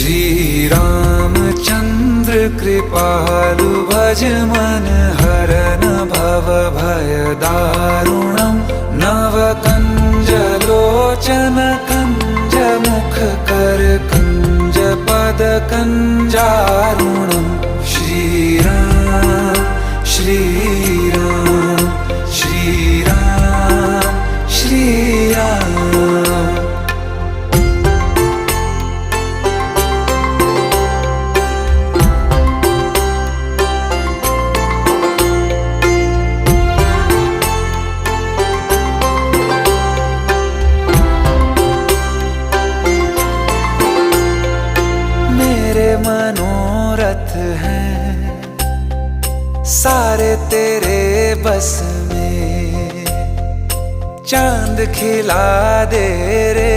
श्री रामचंद्र कृपालु भज मन हरन भव भय दारुणम नव कंज लोचन कंज मुख कर कंज पद कंजारुणम श्री राम श्री राम श्री राम श्री राम। मेरे मनोरथ हैं सारे तेरे बस में, चांद खिला दे रे